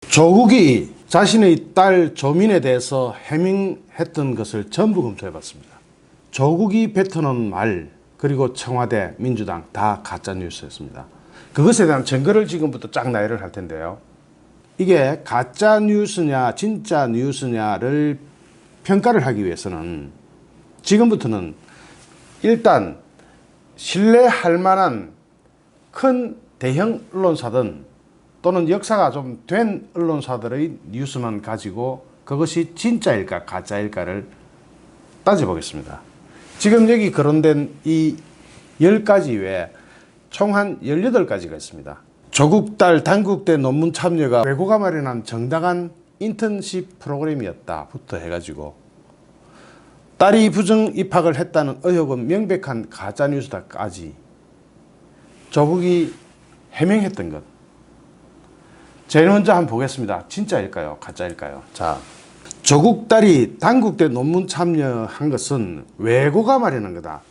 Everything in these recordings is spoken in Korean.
조국이 자신의 딸 조민에 대해서 해명했던 것을 전부 검토해 봤습니다. 조국이 뱉어놓은 말, 그리고 청와대, 민주당 다 가짜 뉴스였습니다. 그것에 대한 증거를 지금부터 쫙 나열을 할 텐데요. 이게 가짜 뉴스냐 진짜 뉴스냐를 평가를 하기 위해서는 지금부터는 일단 신뢰할 만한 큰 대형 언론사든 또는 역사가 좀 된 언론사들의 뉴스만 가지고 그것이 진짜일까 가짜일까를 따져보겠습니다. 지금 여기 거론된 이 10가지 외에 총 한 18가지가 있습니다. 조국 딸 단국대 논문 참여가 외고가 마련한 정당한 인턴십 프로그램이었다부터 해가지고 딸이 부정 입학을 했다는 의혹은 명백한 가짜뉴스다까지 조국이 해명했던 것. 제일 먼저 한번 보겠습니다. 진짜일까요? 가짜일까요? 자, 조국 딸이 단국대 논문 참여한 것은 외고가 마련한 거다.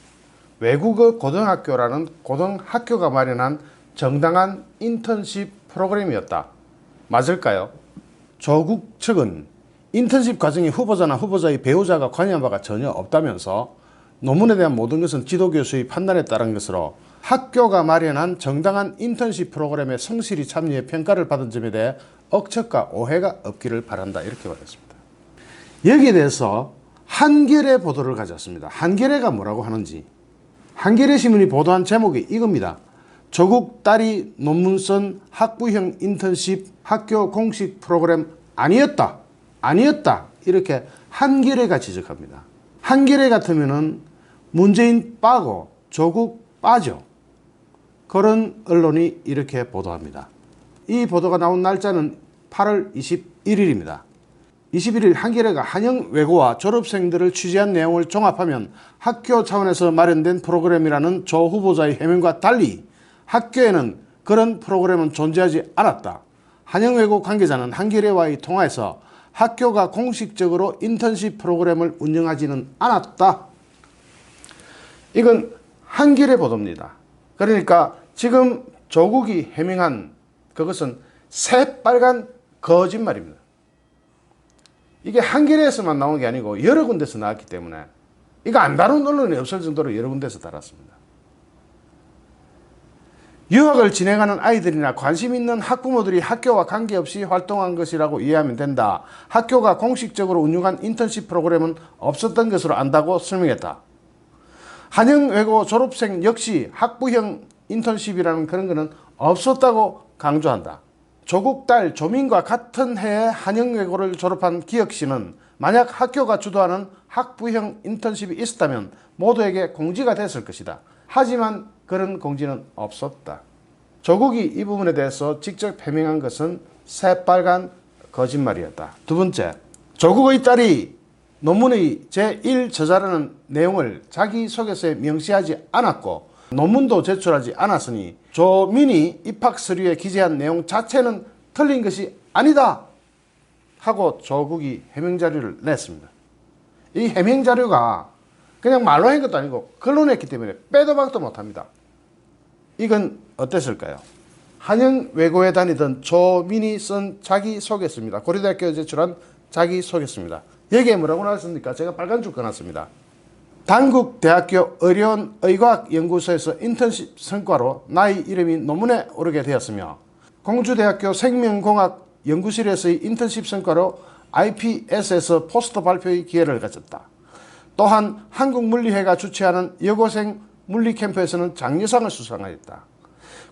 외국어 고등학교라는 고등학교가 마련한 정당한 인턴십 프로그램이었다. 맞을까요? 조국 측은 인턴십 과정에 후보자나 후보자의 배우자가 관여한 바가 전혀 없다면서 논문에 대한 모든 것은 지도교수의 판단에 따른 것으로 학교가 마련한 정당한 인턴십 프로그램에 성실히 참여해 평가를 받은 점에 대해 억측과 오해가 없기를 바란다. 이렇게 말했습니다. 여기에 대해서 한겨레 보도를 가져왔습니다. 한겨레가 뭐라고 하는지. 한겨레 신문이 보도한 제목이 이겁니다. 조국 딸이 논문 쓴 학부형 인턴십 학교 공식 프로그램 아니었다. 이렇게 한겨레가 지적합니다. 한겨레 같으면은 문재인 빠고 조국 빠져. 그런 언론이 이렇게 보도합니다. 이 보도가 나온 날짜는 8월 21일입니다. 21일 한겨레가 한영 외고와 졸업생들을 취재한 내용을 종합하면 학교 차원에서 마련된 프로그램이라는 조 후보자의 해명과 달리 학교에는 그런 프로그램은 존재하지 않았다. 한영 외고 관계자는 한겨레와의 통화에서 학교가 공식적으로 인턴십 프로그램을 운영하지는 않았다. 이건 한겨레 보도입니다. 그러니까 지금 조국이 해명한 그것은 새빨간 거짓말입니다. 이게 한겨레에서만 나온 게 아니고 여러 군데서 나왔기 때문에 이거 안 다룬 언론이 없을 정도로 여러 군데서 달았습니다. 유학을 진행하는 아이들이나 관심 있는 학부모들이 학교와 관계없이 활동한 것이라고 이해하면 된다. 학교가 공식적으로 운영한 인턴십 프로그램은 없었던 것으로 안다고 설명했다. 한영외고 졸업생 역시 학부형 인턴십이라는 그런 거는 없었다고 강조한다. 조국 딸 조민과 같은 해에 한영외고를 졸업한 기혁씨는 만약 학교가 주도하는 학부형 인턴십이 있었다면 모두에게 공지가 됐을 것이다. 하지만 그런 공지는 없었다. 조국이 이 부분에 대해서 직접 해명한 것은 새빨간 거짓말이었다. 두 번째, 조국의 딸이 논문의 제1저자라는 내용을 자기소개서에 명시하지 않았고 논문도 제출하지 않았으니 조민이 입학 서류에 기재한 내용 자체는 틀린 것이 아니다 하고 조국이 해명 자료를 냈습니다. 이 해명 자료가 그냥 말로 한 것도 아니고 글로 냈기 때문에 빼도 박도 못합니다. 이건 어땠을까요? 한영외고에 다니던 조민이 쓴 자기소개서입니다. 고려대학교에 제출한 자기소개서입니다. 여기에 뭐라고 나왔습니까? 제가 빨간 줄 꺼놨습니다. 단국대학교 의료의과학연구소에서 인턴십 성과로 나의 이름이 논문에 오르게 되었으며 공주대학교 생명공학연구실에서의 인턴십 성과로 IPS에서 포스터 발표의 기회를 가졌다. 또한 한국물리회가 주최하는 여고생 물리캠프에서는 장려상을 수상하였다.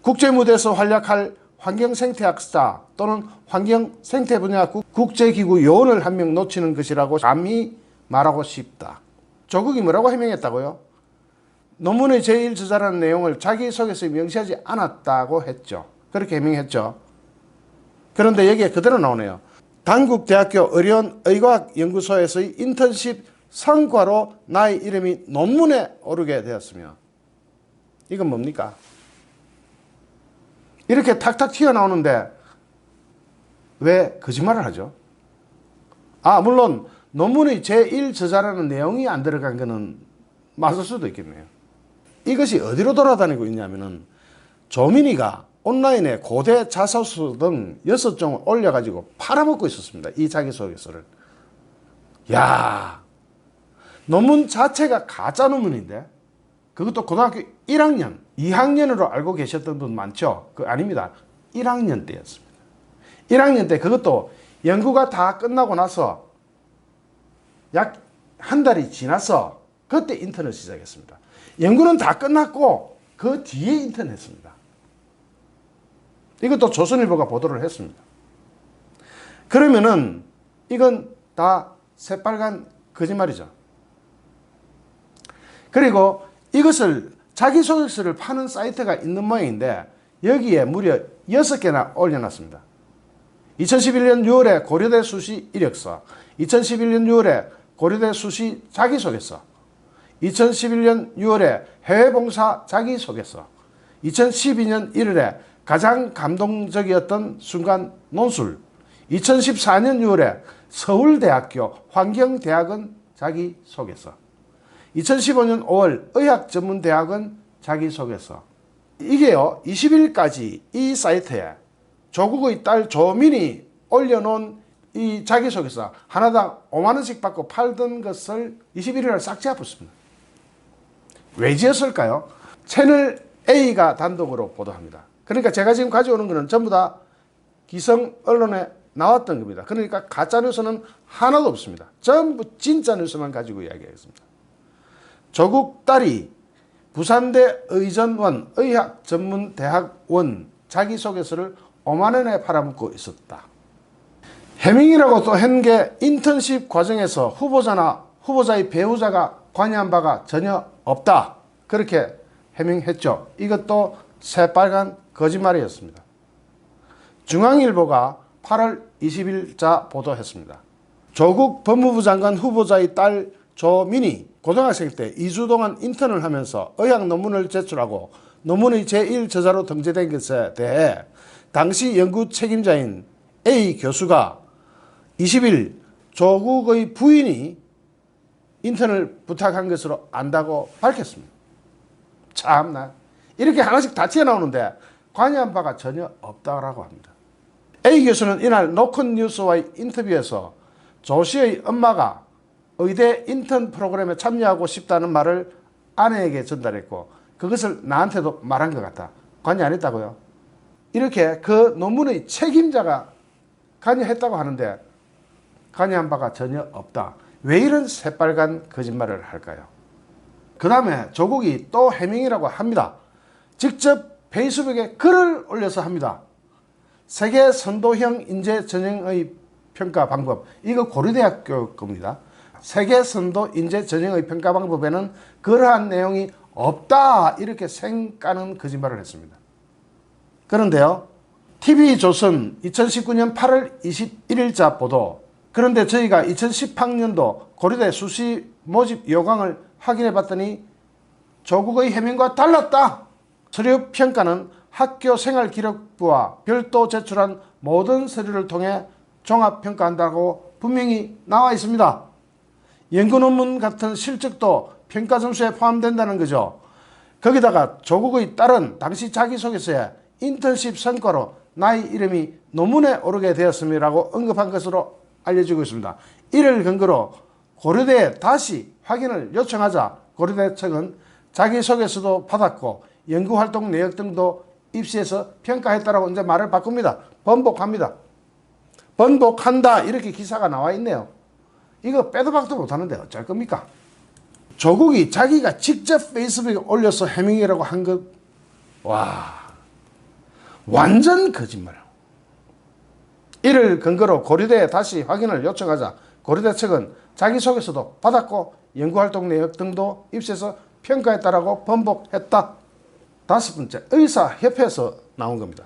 국제무대에서 활약할 환경생태학자 또는 환경생태 분야 국제기구 요원을 한 명 놓치는 것이라고 감히 말하고 싶다. 조국이 뭐라고 해명했다고요? 논문의 제1저자라는 내용을 자기소개서에 명시하지 않았다고 했죠. 그렇게 해명했죠. 그런데 여기에 그대로 나오네요. 단국대학교 의료의과학연구소에서의 인턴십 성과로 나의 이름이 논문에 오르게 되었으며 이건 뭡니까? 이렇게 탁탁 튀어나오는데 왜 거짓말을 하죠? 물론 논문의 제1저자라는 내용이 안 들어간 거는 맞을 수도 있겠네요. 이것이 어디로 돌아다니고 있냐면은 조민이가 온라인에 고대 자소서 등 6종을 올려가지고 팔아먹고 있었습니다. 이 자기소개서를. 야, 논문 자체가 가짜 논문인데 그것도 고등학교 1학년, 2학년으로 알고 계셨던 분 많죠? 아닙니다. 1학년 때였습니다. 1학년 때 그것도 연구가 다 끝나고 나서 약 한 달이 지나서 그때 인턴을 시작했습니다. 연구는 다 끝났고 그 뒤에 인턴했습니다. 이것도 조선일보가 보도를 했습니다. 그러면은 이건 다 새빨간 거짓말이죠. 그리고 이것을 자기소개서를 파는 사이트가 있는 모양인데 여기에 무려 6개나 올려놨습니다. 2011년 6월에 고려대 수시 이력서, 2011년 6월에 고려대 수시 자기소개서, 2011년 6월에 해외봉사 자기소개서, 2012년 1월에 가장 감동적이었던 순간 논술, 2014년 6월에 서울대학교 환경대학원 자기소개서, 2015년 5월 의학전문대학원 자기소개서. 이게요 20일까지 이 사이트에 조국의 딸 조민이 올려놓은 이 자기소개서 하나당 5만원씩 받고 팔던 것을 21일날 싹 지어봤습니다. 왜 지었을까요? 채널 A가 단독으로 보도합니다. 그러니까 제가 지금 가져오는 것은 전부 다 기성 언론에 나왔던 겁니다. 그러니까 가짜뉴스는 하나도 없습니다. 전부 진짜 뉴스만 가지고 이야기하겠습니다. 조국 딸이 부산대 의전원 의학전문대학원 자기소개서를 5만원에 팔아먹고 있었다. 해밍이라고 또 한 게 인턴십 과정에서 후보자나 후보자의 배우자가 관여한 바가 전혀 없다. 그렇게 해밍했죠. 이것도 새빨간 거짓말이었습니다. 중앙일보가 8월 20일자 보도했습니다. 조국 법무부 장관 후보자의 딸 조민이 고등학생 때 2주 동안 인턴을 하면서 의학 논문을 제출하고 논문의 제1저자로 등재된 것에 대해 당시 연구 책임자인 A 교수가 20일 조국의 부인이 인턴을 부탁한 것으로 안다고 밝혔습니다. 참나 이렇게 하나씩 다 튀어나오는데 관여한 바가 전혀 없다고 합니다. A 교수는 이날 노컷 뉴스와의 인터뷰에서 조 씨의 엄마가 의대 인턴 프로그램에 참여하고 싶다는 말을 아내에게 전달했고 그것을 나한테도 말한 것 같다. 관여 안 했다고요? 이렇게 그 논문의 책임자가 관여했다고 하는데 관여한 바가 전혀 없다. 왜 이런 새빨간 거짓말을 할까요? 그 다음에 조국이 또 해밍이라고 합니다. 직접 페이스북에 글을 올려서 합니다. 세계 선도형 인재 전형의 평가 방법. 이거 고려대학교 겁니다. 세계 선도 인재 전형의 평가 방법에는 그러한 내용이 없다. 이렇게 생까는 거짓말을 했습니다. 그런데요. TV조선 2019년 8월 21일자 보도. 그런데 저희가 2018년도 고려대 수시 모집 요강을 확인해 봤더니 조국의 해명과 달랐다. 서류 평가는 학교 생활기록부와 별도 제출한 모든 서류를 통해 종합평가한다고 분명히 나와 있습니다. 연구논문 같은 실적도 평가 점수에 포함된다는 거죠. 거기다가 조국의 딸은 당시 자기소개서에 인턴십 성과로 나의 이름이 논문에 오르게 되었음이라고 언급한 것으로 알려지고 있습니다. 이를 근거로 고려대에 다시 확인을 요청하자 고려대 측은 자기소개서도 받았고 연구활동 내역 등도 입시에서 평가했다라고 이제 말을 바꿉니다. 번복합니다. 번복한다 이렇게 기사가 나와 있네요. 이거 빼도 박도 못하는데 어쩔 겁니까? 조국이 자기가 직접 페이스북에 올려서 해밍이라고 한 것, 와, 완전 거짓말. 이를 근거로 고려대에 다시 확인을 요청하자 고려대 측은 자기소개서도 받았고 연구활동 내역 등도 입시에서 평가했다라고 번복했다. 다섯 번째, 의사협회에서 나온 겁니다.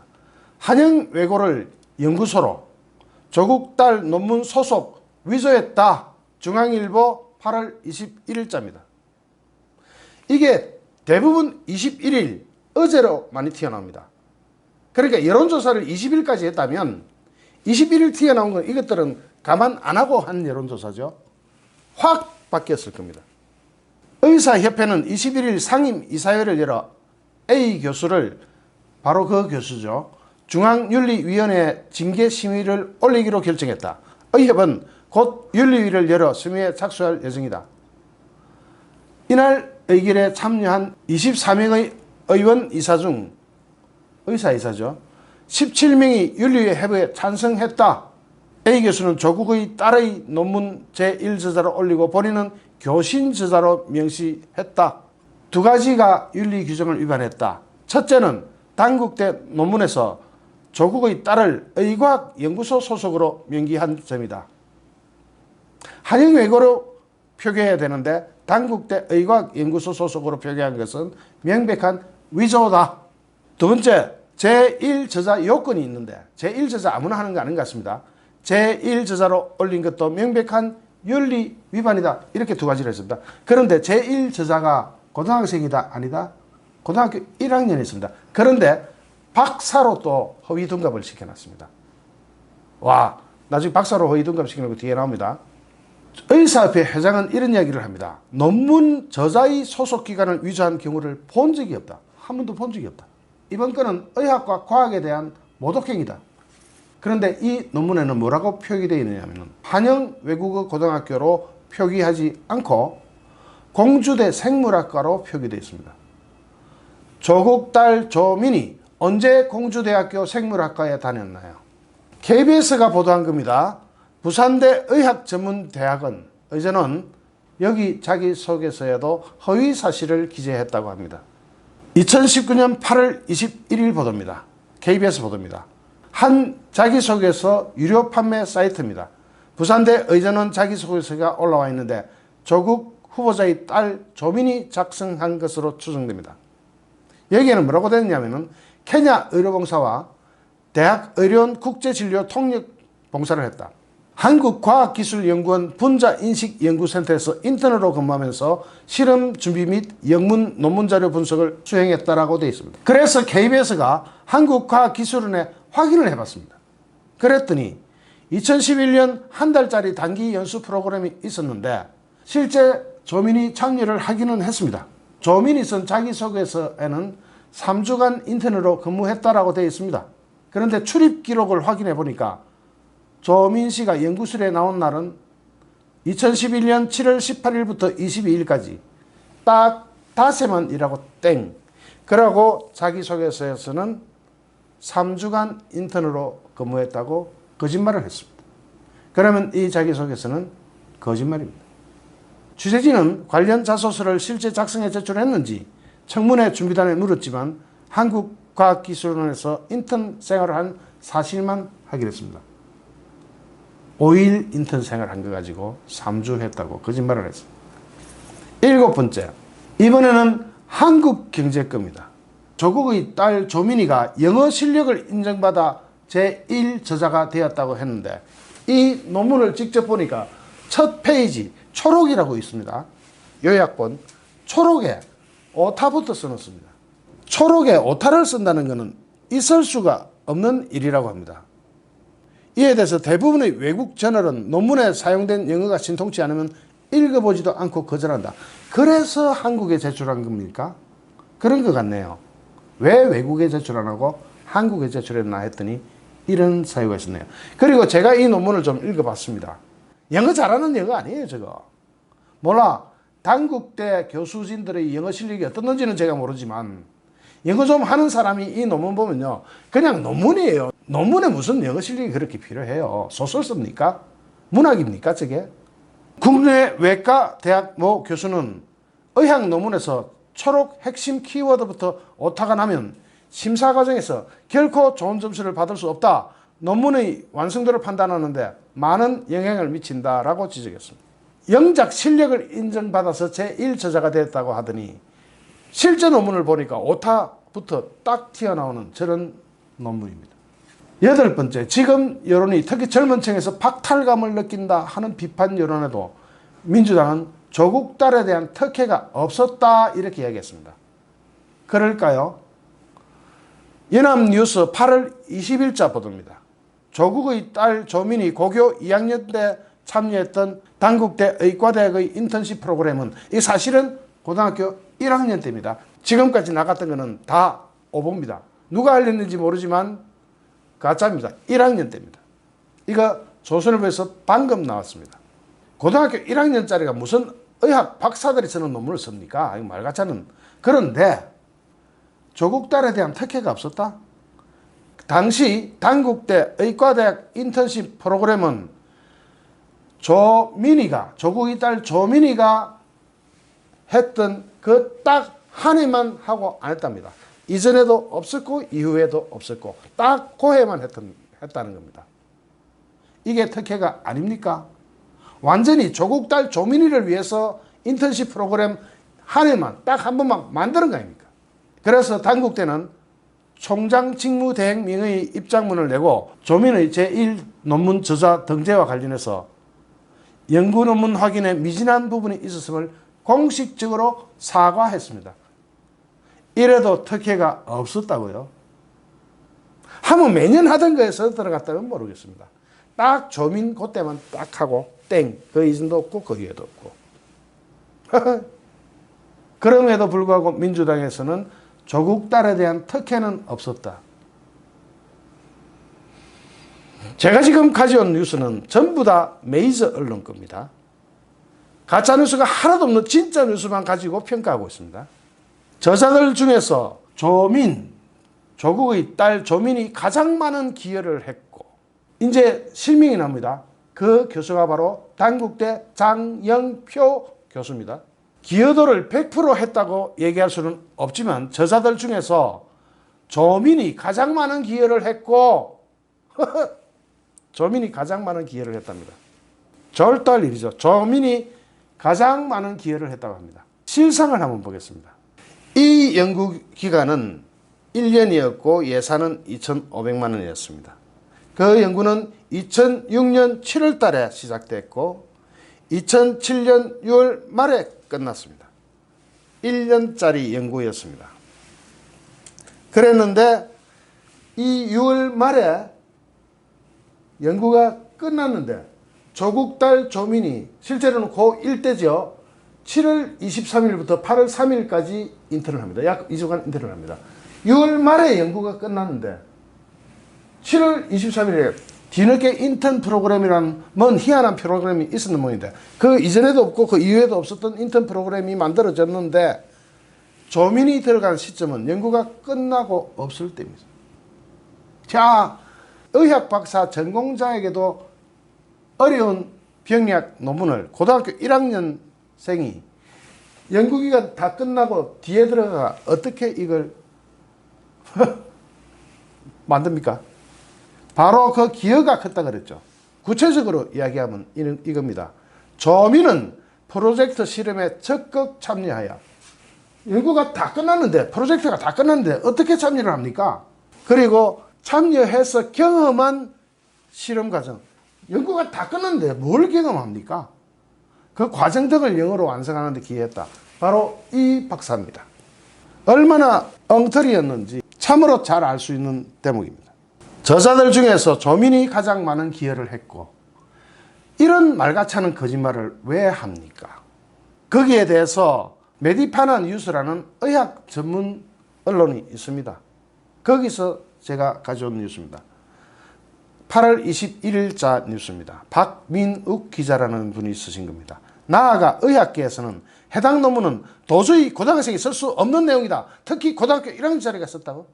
한영외고를 연구소로 조국 딸 논문 소속 위조했다. 중앙일보 8월 21일자입니다. 이게 대부분 21일 어제로 많이 튀어나옵니다. 그러니까 여론조사를 20일까지 했다면 21일 튀어나온 건 이것들은 가만 안 하고 한 여론조사죠. 확 바뀌었을 겁니다. 의사협회는 21일 상임 이사회를 열어 A 교수를 바로 그 교수죠. 중앙윤리위원회 징계 심의를 올리기로 결정했다. 의협은 곧 윤리위를 열어 심의에 착수할 예정이다. 이날 의결에 참여한 24명의 의원 이사 중 의사죠. 17명이 윤리위 해부에 찬성했다. A 교수는 조국의 딸의 논문 제1저자로 올리고 본인은 교신 저자로 명시했다. 두 가지가 윤리 규정을 위반했다. 첫째는 단국대 논문에서 조국의 딸을 의과학연구소 소속으로 명기한 점이다. 한영외고로 표기해야 되는데 단국대 의과학연구소 소속으로 표기한 것은 명백한 위조다. 두 번째, 제1저자 요건이 있는데 제1저자 아무나 하는 거 아닌 것 같습니다. 제1저자로 올린 것도 명백한 윤리 위반이다. 이렇게 두 가지를 했습니다. 그런데 제1저자가 고등학생이다? 아니다? 고등학교 1학년에 있습니다. 그런데 박사로 또 허위 둔갑을 시켜놨습니다. 와, 나중에 박사로 허위 둔갑 시키는 거 뒤에 나옵니다. 의사협회 회장은 이런 이야기를 합니다. 논문 저자의 소속기관을 위조한 경우를 본 적이 없다. 한 번도 본 적이 없다. 이번 건은 의학과 과학에 대한 모독행위다. 그런데 이 논문에는 뭐라고 표기되어 있느냐면 한영 외국어 고등학교로 표기하지 않고 공주대 생물학과로 표기되어 있습니다. 조국 딸 조민이 언제 공주대학교 생물학과에 다녔나요? KBS가 보도한 겁니다. 부산대 의학전문대학은 의전은 여기 자기소개서에도 허위 사실을 기재했다고 합니다. 2019년 8월 21일 보도입니다. KBS 보도입니다. 한 자기소개서 유료 판매 사이트입니다. 부산대 의전원 자기소개서가 올라와 있는데 조국 후보자의 딸 조민이 작성한 것으로 추정됩니다. 여기에는 뭐라고 되느냐면 케냐 의료봉사와 대학의료원 국제진료 통역 봉사를 했다. 한국과학기술연구원 분자인식연구센터에서 인턴으로 근무하면서 실험 준비 및 영문 논문자료 분석을 수행했다라고 되어 있습니다. 그래서 KBS가 한국과학기술원에 확인을 해봤습니다. 그랬더니 2011년 한 달짜리 단기 연수 프로그램이 있었는데 실제 조민이 참여를 하기는 했습니다. 조민이 쓴 자기소개서에는 3주간 인턴으로 근무했다라고 되어 있습니다. 그런데 출입 기록을 확인해 보니까 조민 씨가 연구실에 나온 날은 2011년 7월 18일부터 22일까지 딱 닷새만 일하고 땡. 그러고 자기소개서에서는 3주간 인턴으로 근무했다고 거짓말을 했습니다. 그러면 이 자기소개서는 거짓말입니다. 취재진은 관련 자소서를 실제 작성해 제출했는지 청문회 준비단에 물었지만 한국과학기술원에서 인턴 생활을 한 사실만 하기로 했습니다. 5일 인턴 생활한 거 가지고 3주 했다고 거짓말을 했습니다. 7번째, 이번에는 한국경제권입니다. 조국의 딸 조민이가 영어 실력을 인정받아 제1저자가 되었다고 했는데 이 논문을 직접 보니까 첫 페이지 초록이라고 있습니다. 요약본 초록에 오타부터 써놓습니다. 초록에 오타를 쓴다는 것은 있을 수가 없는 일이라고 합니다. 이에 대해서 대부분의 외국 저널은 논문에 사용된 영어가 신통치 않으면 읽어보지도 않고 거절한다. 그래서 한국에 제출한 겁니까? 그런 것 같네요. 왜 외국에 제출 안 하고 한국에 제출했나 했더니 이런 사유가 있었네요. 그리고 제가 이 논문을 좀 읽어봤습니다. 영어 잘하는 영어 아니에요, 저거. 몰라. 단국대 교수진들의 영어 실력이 어떻는지는 제가 모르지만 영어 좀 하는 사람이 이 논문 보면요. 그냥 논문이에요. 논문에 무슨 영어 실력이 그렇게 필요해요. 소설 씁니까? 문학입니까, 저게? 국내 외과 대학 모 교수는 의학 논문에서 초록 핵심 키워드부터 오타가 나면 심사 과정에서 결코 좋은 점수를 받을 수 없다. 논문의 완성도를 판단하는데 많은 영향을 미친다라고 지적했습니다. 영작 실력을 인정받아서 제1저자가 됐다고 하더니 실제 논문을 보니까 오타부터 딱 튀어나오는 저런 논문입니다. 8번째, 지금 여론이 특히 젊은 층에서 박탈감을 느낀다 하는 비판 여론에도 민주당은 조국 딸에 대한 특혜가 없었다 이렇게 이야기했습니다. 그럴까요? 연합뉴스 8월 20일자 보도입니다. 조국의 딸 조민이 고교 2학년 때 참여했던 단국대 의과대학의 인턴십 프로그램은 이 사실은 고등학교 1학년 때입니다. 지금까지 나갔던 것은 다 오보입니다. 누가 알렸는지 모르지만 가짜입니다. 1학년 때입니다. 이거 조선일보에서 방금 나왔습니다. 고등학교 1학년짜리가 무슨 의학 박사들이 쓰는 논문을 씁니까? 이거 말가짜는. 그런데 조국 딸에 대한 특혜가 없었다. 당시 단국대 의과대학 인턴십 프로그램은 조국이 딸 조민이가 했던 그 딱 한 해만 하고 안 했답니다. 이전에도 없었고 이후에도 없었고 딱 그 해만 했다는 겁니다. 이게 특혜가 아닙니까? 완전히 조국 딸 조민이를 위해서 인턴십 프로그램 한 해만 딱 한 번만 만드는 거 아닙니까? 그래서 단국대는 총장 직무대행명의 입장문을 내고 조민의 제1 논문 저자 등재와 관련해서 연구 논문 확인에 미진한 부분이 있었음을 공식적으로 사과했습니다. 이래도 특혜가 없었다고요? 하면 매년 하던 거에서 들어갔다면 모르겠습니다. 딱 조민 그때만 딱 하고 땡. 그 이전도 없고 그 위에도 없고. 그럼에도 불구하고 민주당에서는 조국 딸에 대한 특혜는 없었다. 제가 지금 가져온 뉴스는 전부 다 메이저 언론 겁니다. 가짜뉴스가 하나도 없는 진짜 뉴스만 가지고 평가하고 있습니다. 저자들 중에서 조국의 딸 조민이 가장 많은 기여를 했고 이제 실명이 납니다. 그 교수가 바로 단국대 장영표 교수입니다. 기여도를 100% 했다고 얘기할 수는 없지만 저자들 중에서 조민이 가장 많은 기여를 했고 조민이 가장 많은 기여를 했답니다. 절대할 일이죠. 조민이 가장 많은 기여를 했다고 합니다. 실상을 한번 보겠습니다. 이 연구기간은 1년이었고 예산은 2,500만 원이었습니다. 그 연구는 2006년 7월 달에 시작됐고 2007년 6월 말에 끝났습니다. 1년짜리 연구였습니다. 그랬는데 이 6월 말에 연구가 끝났는데 조국 딸 조민이 실제로는 고1 때죠. 7월 23일부터 8월 3일까지 인턴을 합니다. 약 2주간 인턴을 합니다. 6월 말에 연구가 끝났는데 7월 23일에 뒤늦게 인턴 프로그램이라는 먼 희한한 프로그램이 있었는 모양인데 그 이전에도 없고 그 이후에도 없었던 인턴 프로그램이 만들어졌는데 조민이 들어간 시점은 연구가 끝나고 없을 때입니다. 자, 의학 박사 전공자에게도 어려운 병리학 논문을 고등학교 1학년생이 연구기간 다 끝나고 뒤에 들어가 어떻게 이걸 만듭니까? 바로 그 기여가 컸다 그랬죠. 구체적으로 이야기하면 이겁니다. 조민은 프로젝트 실험에 적극 참여하여 연구가 다 끝났는데 프로젝트가 다 끝났는데 어떻게 참여를 합니까? 그리고 참여해서 경험한 실험 과정 연구가 다 끝났는데 뭘 경험합니까? 그 과정 등을 영어로 완성하는 데 기여했다. 바로 이 박사입니다. 얼마나 엉터리였는지 참으로 잘 알 수 있는 대목입니다. 저자들 중에서 조민이 가장 많은 기여를 했고 이런 말같이는 거짓말을 왜 합니까? 거기에 대해서 메디파나 뉴스라는 의학 전문 언론이 있습니다. 거기서 제가 가져온 뉴스입니다. 8월 21일자 뉴스입니다. 박민욱 기자라는 분이 쓰신 겁니다. 나아가 의학계에서는 해당 논문은 도저히 고등학생이 쓸 수 없는 내용이다. 특히 고등학교 1학년짜리가 썼다고?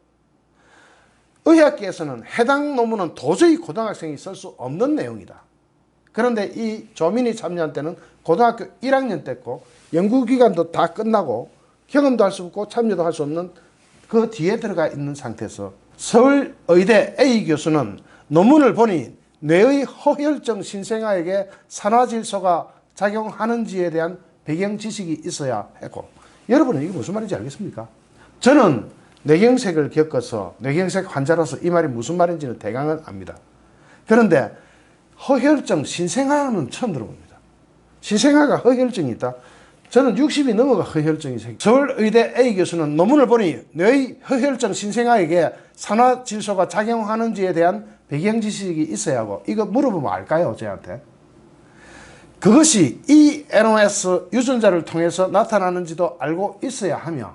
의학계에서는 해당 논문은 도저히 고등학생이 쓸 수 없는 내용이다. 그런데 이 조민이 참여한 때는 고등학교 1학년 때고 연구기간도 다 끝나고 경험도 할 수 없고 참여도 할 수 없는 그 뒤에 들어가 있는 상태에서 서울의대 A 교수는 논문을 보니 뇌의 허혈증 신생아에게 산화질소가 작용하는지에 대한 배경 지식이 있어야 했고 여러분은 이게 무슨 말인지 알겠습니까? 저는 뇌경색을 겪어서 뇌경색 환자로서 이 말이 무슨 말인지는 대강은 압니다. 그런데 허혈증 신생아는 처음 들어봅니다. 신생아가 허혈증이 있다? 저는 60이 넘어가 허혈증이 생겨. 서울의대 A 교수는 논문을 보니 뇌의 허혈증 신생아에게 산화질소가 작용하는지에 대한 배경 지식이 있어야 하고 이거 물어보면 알까요? 저한테. 그것이 이 NOS 유전자를 통해서 나타나는지도 알고 있어야 하며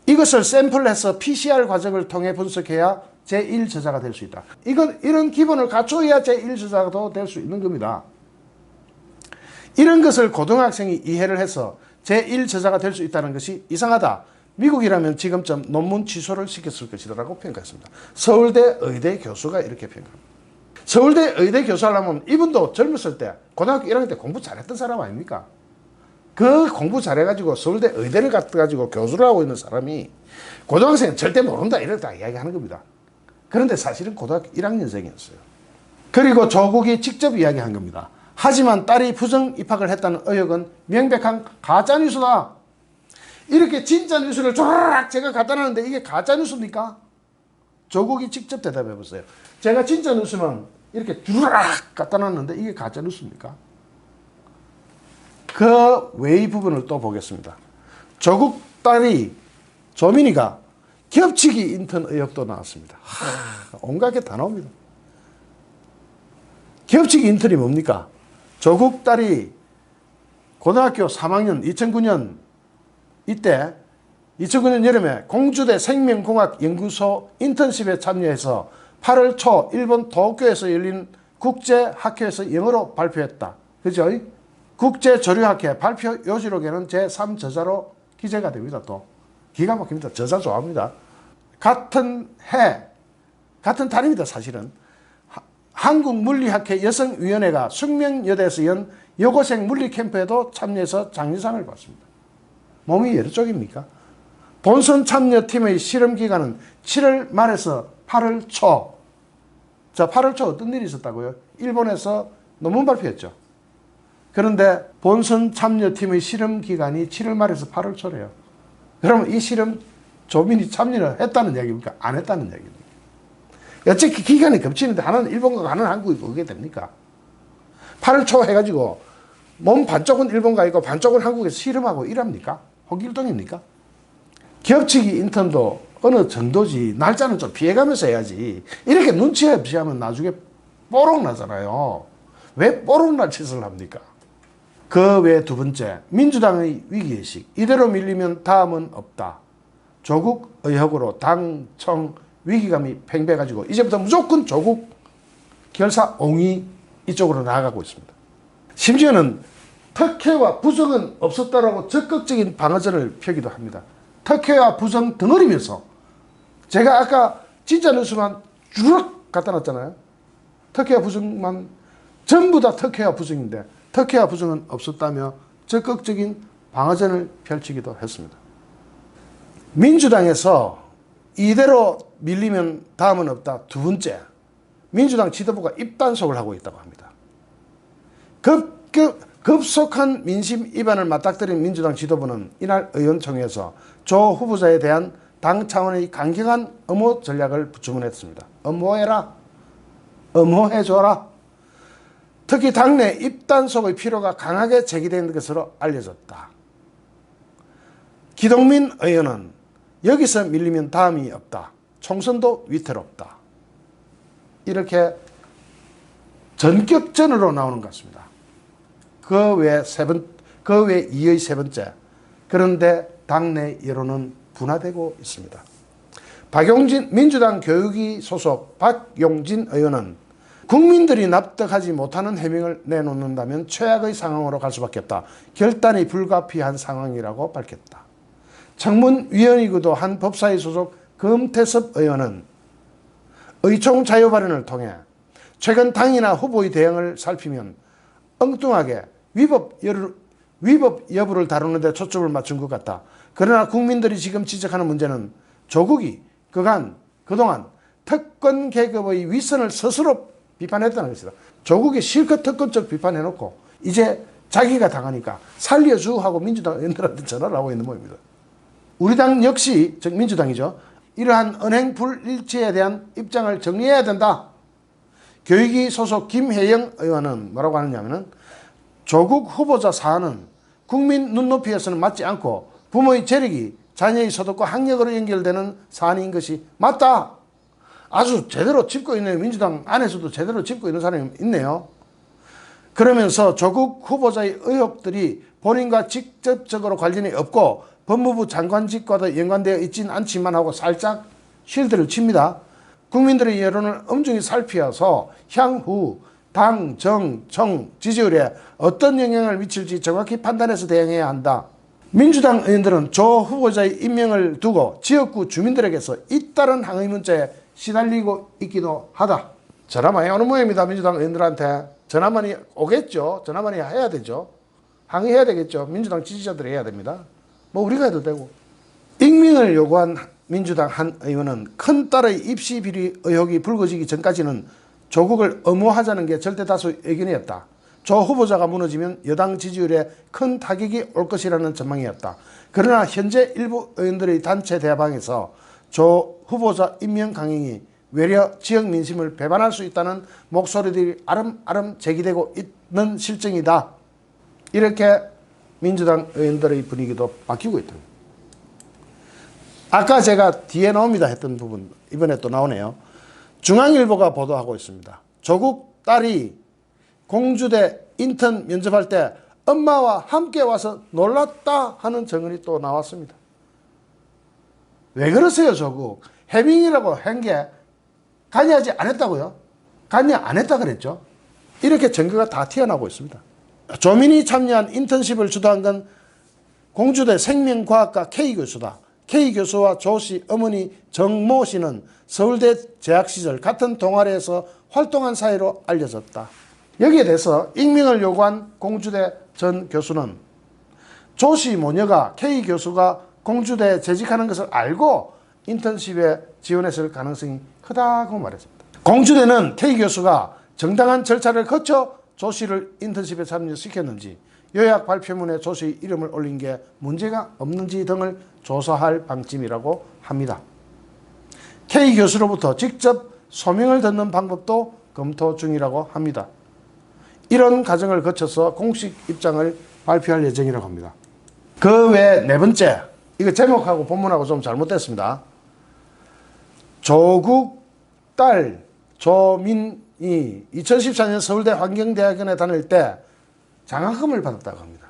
이것을 샘플해서 PCR 과정을 통해 분석해야 제1저자가 될 수 있다. 이런 기본을 갖춰야 제1저자도 될 수 있는 겁니다. 이런 것을 고등학생이 이해를 해서 제1저자가 될 수 있다는 것이 이상하다. 미국이라면 지금쯤 논문 취소를 시켰을 것이라고 평가했습니다. 서울대 의대 교수가 이렇게 평가합니다. 서울대 의대 교수 하려면 이분도 젊었을 때 고등학교 1학년 때 공부 잘했던 사람 아닙니까? 그 공부 잘해가지고 서울대 의대를 가지고 교수를 하고 있는 사람이 고등학생은 절대 모른다 이렇다 이야기하는 겁니다. 그런데 사실은 고등학교 1학년생이었어요. 그리고 조국이 직접 이야기한 겁니다. 하지만 딸이 부정 입학을 했다는 의혹은 명백한 가짜뉴스다. 이렇게 진짜 뉴스를 쫙 제가 갖다 놨는데 이게 가짜뉴스입니까? 조국이 직접 대답해 보세요. 제가 진짜 뉴스는 이렇게 쫙 갖다 놨는데 이게 가짜뉴스입니까? 그 외의 부분을 또 보겠습니다. 조국 딸이 조민이가 겹치기 인턴 의혹도 나왔습니다. 온갖 게 다 나옵니다. 겹치기 인턴이 뭡니까? 조국 딸이 고등학교 3학년 2009년 이때 2009년 여름에 공주대 생명공학연구소 인턴십에 참여해서 8월 초 일본 도쿄에서 열린 국제학회에서 영어로 발표했다. 그죠? 국제조류학회 발표 요지록에는 제3저자로 기재가 됩니다. 또 기가 막힙니다. 저자 좋아합니다. 같은 해, 같은 달입니다. 사실은 한국물리학회 여성위원회가 숙명여대에서 연 여고생 물리캠프에도 참여해서 장려상을 받습니다. 몸이 여러 쪽입니까? 본선 참여팀의 실험기간은 7월 말에서 8월 초. 자, 8월 초 어떤 일이 있었다고요? 일본에서 논문 발표했죠. 그런데 본선 참여팀의 실험기간이 7월 말에서 8월 초래요. 그러면 이 실험 조민이 참여를 했다는 얘기입니까? 안 했다는 얘기입니까? 어차피 기간이 겹치는데 하나는 일본 가고 하나는 한국이고 그게 됩니까? 8월 초 해가지고 몸 반쪽은 일본 가 있고 반쪽은 한국에서 실험하고 일합니까? 홍길동입니까? 겹치기 인턴도 어느 정도지 날짜는 좀 피해가면서 해야지. 이렇게 눈치 없이 하면 나중에 뽀록 나잖아요. 왜 뽀록 날 짓을 합니까? 그 외 두 번째, 민주당의 위기의식. 이대로 밀리면 다음은 없다. 조국 의혹으로 당청 위기감이 팽배해가지고 이제부터 무조건 조국 결사 옹이 이쪽으로 나아가고 있습니다. 심지어는 특혜와 부정은 없었다라고 적극적인 방어전을 펴기도 합니다. 특혜와 부정 덩어리면서 제가 아까 진짜 뉴스만 쭈룩 갖다 놨잖아요. 특혜와 부정만 전부 다 특혜와 부정인데 특혜와 부정은 없었다며 적극적인 방어전을 펼치기도 했습니다. 민주당에서 이대로 밀리면 다음은 없다. 두 번째, 민주당 지도부가 입단속을 하고 있다고 합니다. 급속한 민심 위반을 맞닥뜨린 민주당 지도부는 이날 의원총회에서 조 후보자에 대한 당 차원의 강경한 엄호 전략을 주문했습니다. 엄호해라. 엄호해줘라. 특히 당내 입단속의 필요가 강하게 제기된 것으로 알려졌다. 기동민 의원은 여기서 밀리면 다음이 없다. 총선도 위태롭다. 이렇게 전격전으로 나오는 것 같습니다. 그 외 이의 세 번째. 그런데 당내 여론은 분화되고 있습니다. 민주당 교육위 소속 박용진 의원은 국민들이 납득하지 못하는 해명을 내놓는다면 최악의 상황으로 갈 수밖에 없다. 결단이 불가피한 상황이라고 밝혔다. 청문위원이기도 한 법사위 소속 금태섭 의원은 의총 자유 발언을 통해 최근 당이나 후보의 대응을 살피면 엉뚱하게 위법 여부를 다루는 데 초점을 맞춘 것 같다. 그러나 국민들이 지금 지적하는 문제는 조국이 그동안 특권 계급의 위선을 스스로 비판했다는 것이다. 조국이 실컷 특권적 비판해놓고 이제 자기가 당하니까 살려주 하고 민주당 의원들한테 전화를 하고 있는 모양입니다. 우리 당 역시, 즉 민주당이죠. 이러한 언행 불일치에 대한 입장을 정리해야 된다. 교육위 소속 김혜영 의원은 뭐라고 하느냐면 조국 후보자 사안은 국민 눈높이에서는 맞지 않고 부모의 재력이 자녀의 소득과 학력으로 연결되는 사안인 것이 맞다. 아주 제대로 짚고 있네요. 민주당 안에서도 제대로 짚고 있는 사람이 있네요. 그러면서 조국 후보자의 의혹들이 본인과 직접적으로 관련이 없고 법무부 장관직과도 연관되어 있진 않지만 하고 살짝 쉴드를 칩니다. 국민들의 여론을 엄중히 살피어서 향후 당, 정, 청 지지율에 어떤 영향을 미칠지 정확히 판단해서 대응해야 한다. 민주당 의원들은 조 후보자의 임명을 두고 지역구 주민들에게서 잇따른 항의 문자에 시달리고 있기도 하다. 전화만이 오는 모양입니다. 민주당 의원들한테 전화만이 오겠죠. 전화만이 해야 되죠. 항의해야 되겠죠. 민주당 지지자들이 해야 됩니다. 뭐 우리가 해도 되고. 익명을 요구한 민주당 한 의원은 큰딸의 입시 비리 의혹이 불거지기 전까지는 조국을 엄호하자는 게 절대 다수 의견이었다. 조 후보자가 무너지면 여당 지지율에 큰 타격이 올 것이라는 전망이었다. 그러나 현재 일부 의원들의 단체 대화방에서 조 후보자 임명 강행이 외려 지역 민심을 배반할 수 있다는 목소리들이 아름아름 제기되고 있는 실정이다. 이렇게 민주당 의원들의 분위기도 바뀌고 있다. 아까 제가 뒤에 나옵니다 했던 부분 이번에 또 나오네요. 중앙일보가 보도하고 있습니다. 조국 딸이 공주대 인턴 면접할 때 엄마와 함께 와서 놀랐다 하는 증언이 또 나왔습니다. 왜 그러세요 조국? 해밍이라고 한 게 관여하지 않았다고요? 관여 안 했다 그랬죠? 이렇게 증거가 다 튀어나오고 있습니다. 조민이 참여한 인턴십을 주도한 건 공주대 생명과학과 K 교수다. K 교수와 조 씨 어머니 정모 씨는 서울대 재학 시절 같은 동아리에서 활동한 사이로 알려졌다. 여기에 대해서 익명을 요구한 공주대 전 교수는 조 씨 모녀가 K 교수가 공주대에 재직하는 것을 알고 인턴십에 지원했을 가능성이 크다고 말했습니다. 공주대는 K 교수가 정당한 절차를 거쳐 조 씨를 인턴십에 참여시켰는지 요약 발표문에 조 씨 이름을 올린 게 문제가 없는지 등을 조사할 방침이라고 합니다. K 교수로부터 직접 소명을 듣는 방법도 검토 중이라고 합니다. 이런 과정을 거쳐서 공식 입장을 발표할 예정이라고 합니다. 그 외 네 번째, 이거 제목하고 본문하고 좀 잘못됐습니다. 조국 딸 조민이 2014년 서울대 환경대학원에 다닐 때 장학금을 받았다고 합니다.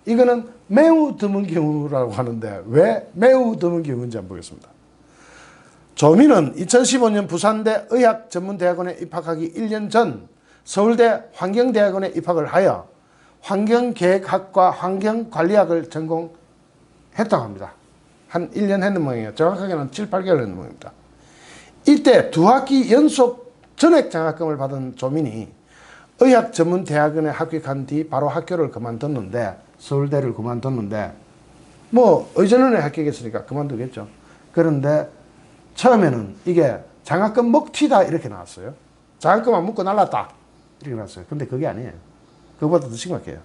이거는 매우 드문 경우라고 하는데 왜 매우 드문 경우인지 한번 보겠습니다. 조민은 2015년 부산대 의학전문대학원에 입학하기 1년 전 서울대 환경대학원에 입학을 하여 환경계획학과 환경관리학을 전공했다고 합니다. 한 1년 했는 모양이에요. 정확하게는 7, 8개월 했는 모양입니다. 이때 2학기 연속 전액 장학금을 받은 조민이 의학전문대학원에 합격한 뒤 바로 학교를 그만뒀는데 서울대를 그만뒀는데 뭐 의전원에 합격했으니까 그만두겠죠. 그런데 처음에는 이게 장학금 먹튀다 이렇게 나왔어요. 장학금 안 먹고 날랐다 이렇게 나왔어요. 근데 그게 아니에요. 그거보다 더 심각해요.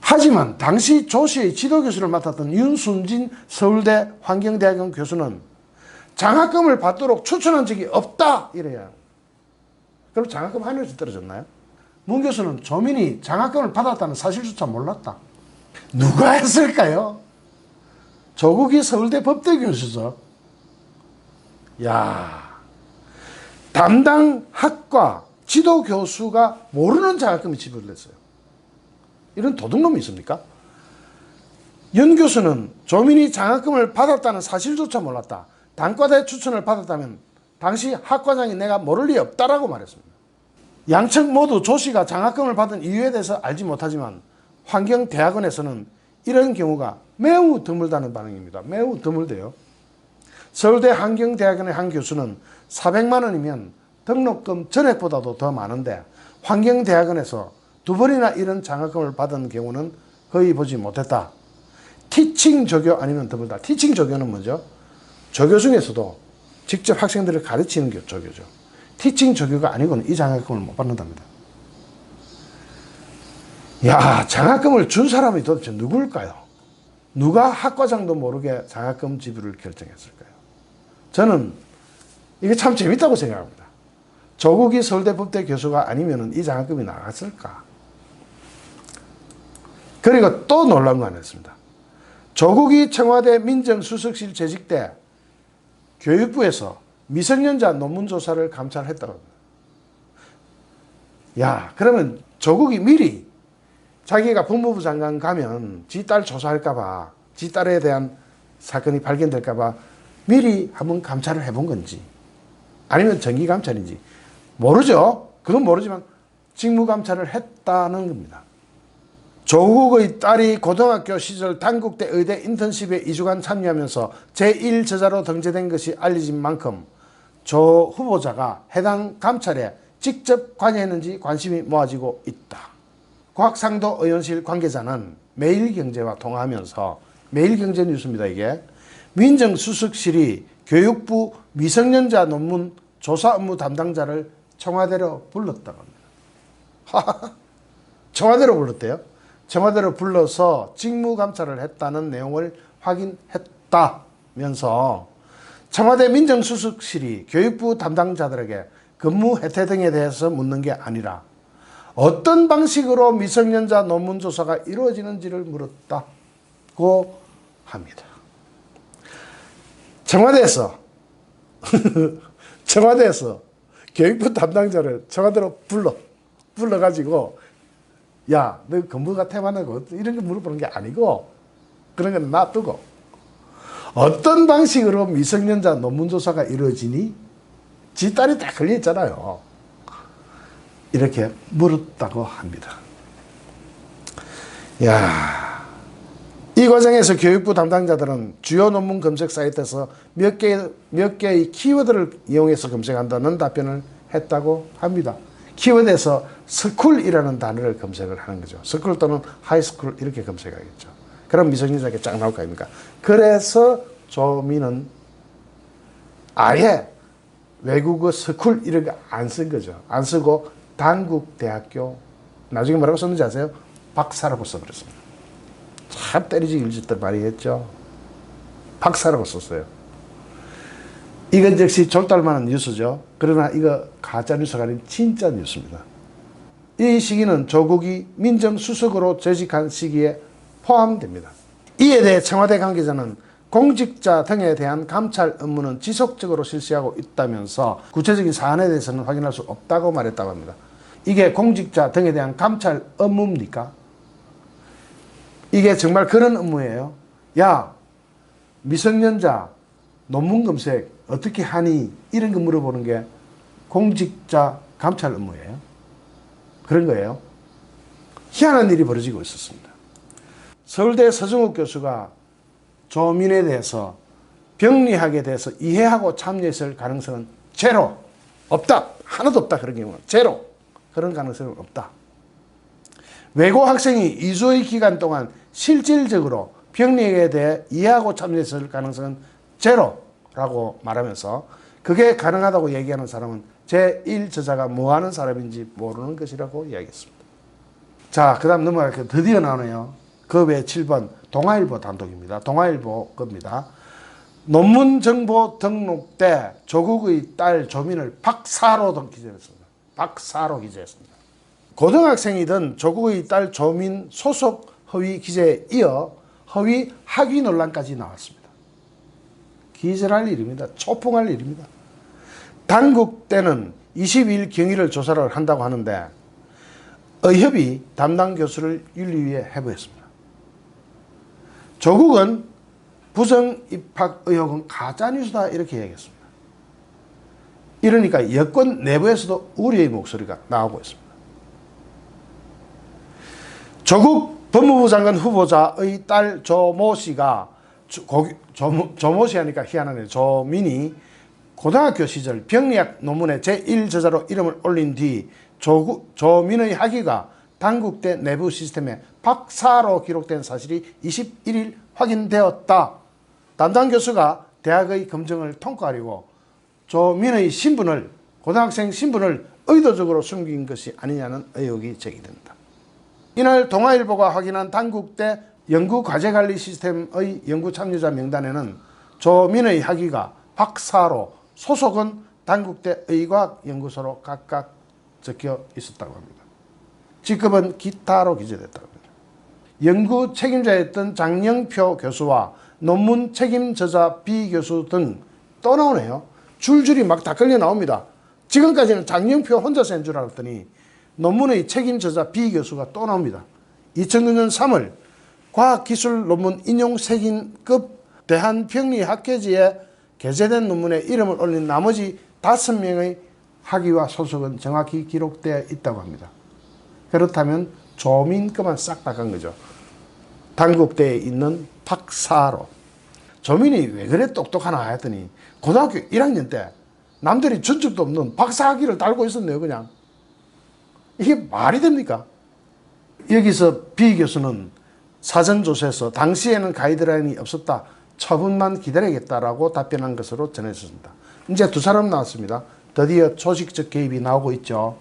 하지만 당시 조 씨의 지도교수를 맡았던 윤순진 서울대 환경대학원 교수는 장학금을 받도록 추천한 적이 없다 이래요. 그럼 장학금 하늘에서 떨어졌나요? 문 교수는 조민이 장학금을 받았다는 사실조차 몰랐다. 누가 했을까요? 조국이 서울대 법대 교수죠. 야, 담당 학과 지도 교수가 모르는 장학금이 지불됐어요. 이런 도둑놈이 있습니까? 연 교수는 조민이 장학금을 받았다는 사실조차 몰랐다. 단과대 추천을 받았다면 당시 학과장이 내가 모를 리 없다라고 말했습니다. 양측 모두 조 씨가 장학금을 받은 이유에 대해서 알지 못하지만 환경대학원에서는 이런 경우가 매우 드물다는 반응입니다. 매우 드물대요. 서울대 환경대학원의 한 교수는 400만 원이면 등록금 전액보다도 더 많은데 환경대학원에서 2번이나 이런 장학금을 받은 경우는 거의 보지 못했다. 티칭 조교 아니면 드물다. 티칭 조교는 뭐죠? 조교 중에서도 직접 학생들을 가르치는 게 조교죠. 티칭 조교가 아니고는 이 장학금을 못 받는답니다. 야, 장학금을 준 사람이 도대체 누굴까요? 누가 학과장도 모르게 장학금 지불을 결정했을까요? 저는 이게 참 재밌다고 생각합니다. 조국이 서울대 법대 교수가 아니면 이 장학금이 나갔을까? 그리고 또 놀라운 거 하나 있습니다. 조국이 청와대 민정수석실 재직 때 교육부에서 미성년자 논문조사를 감찰했다고 합니다. 야, 그러면 조국이 미리 자기가 법무부 장관 가면 지 딸 조사할까봐 지 딸에 대한 사건이 발견될까봐 미리 한번 감찰을 해본 건지 아니면 정기감찰인지 모르죠. 그건 모르지만 직무감찰을 했다는 겁니다. 조국의 딸이 고등학교 시절 단국대 의대 인턴십에 2주간 참여하면서 제1저자로 등재된 것이 알려진 만큼 조 후보자가 해당 감찰에 직접 관여했는지 관심이 모아지고 있다. 곽상도 의원실 관계자는 매일경제와 통화하면서 매일경제 뉴스입니다. 이게 민정수석실이 교육부 미성년자 논문 조사 업무 담당자를 청와대로 불렀다고 합니다. 청와대로 불렀대요. 청와대로 불러서 직무감찰을 했다는 내용을 확인했다면서 청와대 민정수석실이 교육부 담당자들에게 근무 혜택 등에 대해서 묻는 게 아니라 어떤 방식으로 미성년자 논문 조사가 이루어지는지를 물었다고 합니다. 청와대에서 교육부 담당자를 청와대로 불러가지고 야, 너 근무가 태만하고 이런 거 물어보는 게 아니고 그런 건 놔두고 어떤 방식으로 미성년자 논문 조사가 이루어지니? 지 딸이 다 걸려있잖아요. 이렇게 물었다고 합니다. 야, 이 과정에서 교육부 담당자들은 주요 논문 검색 사이트에서 몇 개의 키워드를 이용해서 검색한다는 답변을 했다고 합니다. 키워드에서 스쿨이라는 단어를 검색을 하는 거죠. 스쿨 또는 하이스쿨 이렇게 검색하겠죠. 그럼 미성년자에게 쫙 나올 거 아닙니까? 그래서 조민은 아예 외국어 스쿨 이런 거 안 쓴 거죠. 안 쓰고 단국대학교 나중에 뭐라고 썼는지 아세요? 박사라고 써버렸습니다. 참 때리지 일짓들 많이 했죠. 박사라고 썼어요. 이건 역시 졸달만한 뉴스죠. 그러나 이거 가짜 뉴스가 아닌 진짜 뉴스입니다. 이 시기는 조국이 민정수석으로 재직한 시기에 포함됩니다. 이에 대해 청와대 관계자는 공직자 등에 대한 감찰 업무는 지속적으로 실시하고 있다면서 구체적인 사안에 대해서는 확인할 수 없다고 말했다고 합니다. 이게 공직자 등에 대한 감찰 업무입니까? 이게 정말 그런 업무예요. 야, 미성년자 논문 검색 어떻게 하니? 이런 거 물어보는 게 공직자 감찰 업무예요. 그런 거예요. 희한한 일이 벌어지고 있었습니다. 서울대 서정욱 교수가 조민에 대해서 병리학에 대해서 이해하고 참여했을 가능성은 제로. 없다. 하나도 없다. 그런 경우는 제로. 그런 가능성은 없다. 외고 학생이 2주의 기간 동안 실질적으로 병리학에 대해 이해하고 참여했을 가능성은 제로라고 말하면서 그게 가능하다고 얘기하는 사람은 제1저자가 뭐하는 사람인지 모르는 것이라고 이야기했습니다. 자, 그 다음 넘어갈게요. 드디어 나오네요. 그 외 7번 동아일보 단독입니다. 동아일보 겁니다. 논문 정보 등록 때 조국의 딸 조민을 박사로 기재했습니다. 박사로 기재했습니다. 고등학생이던 조국의 딸 조민 소속 허위 기재에 이어 허위 학위 논란까지 나왔습니다. 기절할 일입니다. 초풍할 일입니다. 단국대는 22일 경위를 조사를 한다고 하는데 의협이 담당 교수를 윤리위에 해부했습니다. 조국은 부정 입학 의혹은 가짜뉴스다 이렇게 얘기했습니다. 이러니까 여권 내부에서도 우려의 목소리가 나오고 있습니다. 조국 법무부 장관 후보자의 딸 조모 씨가 조모 씨 하니까 희한하네요. 조민이 고등학교 시절 병리학 논문에 제1저자로 이름을 올린 뒤 조민의 학위가 단국대 내부 시스템에 박사로 기록된 사실이 21일 확인되었다. 담당 교수가 대학의 검증을 통과하려고 조민의 신분을 고등학생 신분을 의도적으로 숨긴 것이 아니냐는 의혹이 제기된다. 이날 동아일보가 확인한 단국대 연구과제관리 시스템의 연구 참여자 명단에는 조민의 학위가 박사로 소속은 단국대 의과학연구소로 각각 적혀 있었다고 합니다. 직급은 기타로 기재됐다고 합니다. 연구 책임자였던 장영표 교수와 논문 책임 저자 B 교수 등 또 나오네요. 줄줄이 막 다 걸려 나옵니다. 지금까지는 장영표 혼자서 한 줄 알았더니 논문의 책임 저자 B 교수가 또 나옵니다. 2009년 3월 과학기술 논문 인용 색인급 대한병리학회지에 게재된 논문에 이름을 올린 나머지 5명의 학위와 소속은 정확히 기록되어 있다고 합니다. 그렇다면 조민급만 싹 다 간 거죠. 단국대에 있는 박사로. 조민이 왜 그래 똑똑하나 했더니 고등학교 1학년 때 남들이 준 적도 없는 박사학위를 달고 있었네요. 그냥 이게 말이 됩니까? 여기서 B 교수는 사전조사에서 당시에는 가이드라인이 없었다, 처분만 기다리겠다라고 답변한 것으로 전해졌습니다. 이제 두 사람 나왔습니다. 드디어 조직적 개입이 나오고 있죠.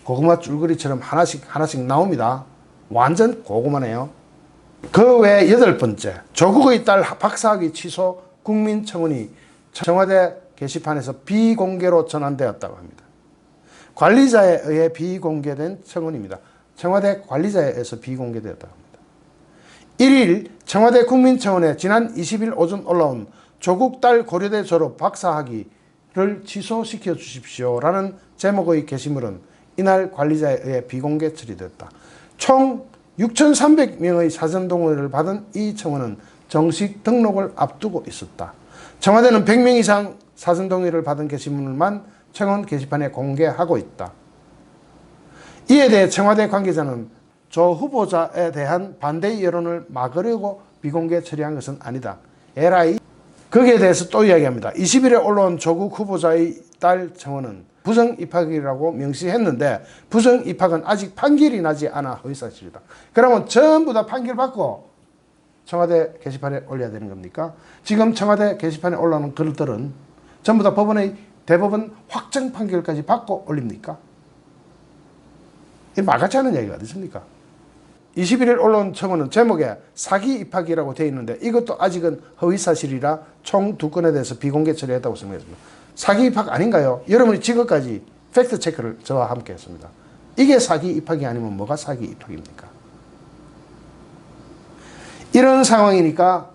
고구마 줄거리처럼 하나씩 나옵니다. 완전 고구마네요. 그 외 8번째, 조국의 딸 박사학위 취소 국민청원이 청와대 게시판에서 비공개로 전환되었다고 합니다. 관리자에 의해 비공개된 청원입니다. 청와대 관리자에 의해서 비공개되었다고 합니다. 1일 청와대 국민청원에 지난 20일 오전 올라온 조국 딸 고려대 졸업 박사학위를 취소시켜 주십시오라는 제목의 게시물은 이날 관리자에 의해 비공개 처리됐다. 총 6,300명의 사전 동의를 받은 이 청원은 정식 등록을 앞두고 있었다. 청와대는 100명 이상 사전 동의를 받은 게시물만 청원 게시판에 공개하고 있다. 이에 대해 청와대 관계자는 조 후보자에 대한 반대 여론을 막으려고 비공개 처리한 것은 아니다. 에라이. 거기에 대해서 또 이야기합니다. 20일에 올라온 조국 후보자의 딸 청원은 부정 입학이라고 명시했는데 부정 입학은 아직 판결이 나지 않아 허위사실이다. 그러면 전부 다 판결 받고 청와대 게시판에 올려야 되는 겁니까? 지금 청와대 게시판에 올라오는 글들은 전부 다 법원의 대법원 확정 판결까지 받고 올립니까? 이 말같지 않은 얘기가 어디 있습니까? 21일 올라온 청원은 제목에 사기 입학이라고 되어 있는데 이것도 아직은 허위사실이라 총 2건에 대해서 비공개 처리했다고 설명했습니다. 사기 입학 아닌가요? 여러분이 지금까지 팩트체크를 저와 함께 했습니다. 이게 사기 입학이 아니면 뭐가 사기 입학입니까? 이런 상황이니까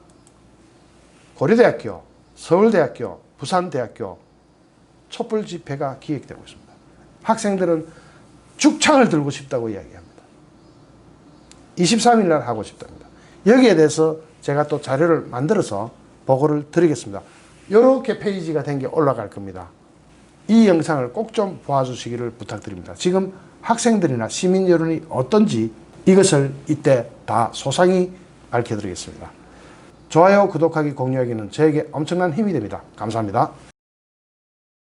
고려대학교, 서울대학교, 부산대학교 촛불 집회가 기획되고 있습니다. 학생들은 죽창을 들고 싶다고 이야기합니다. 23일 날 하고 싶답니다. 여기에 대해서 제가 또 자료를 만들어서 보고를 드리겠습니다. 이렇게 페이지가 된 게 올라갈 겁니다. 이 영상을 꼭 좀 봐주시기를 부탁드립니다. 지금 학생들이나 시민 여론이 어떤지 이것을 이때 다 소상히 밝혀드리겠습니다. 좋아요, 구독하기, 공유하기는 저에게 엄청난 힘이 됩니다. 감사합니다.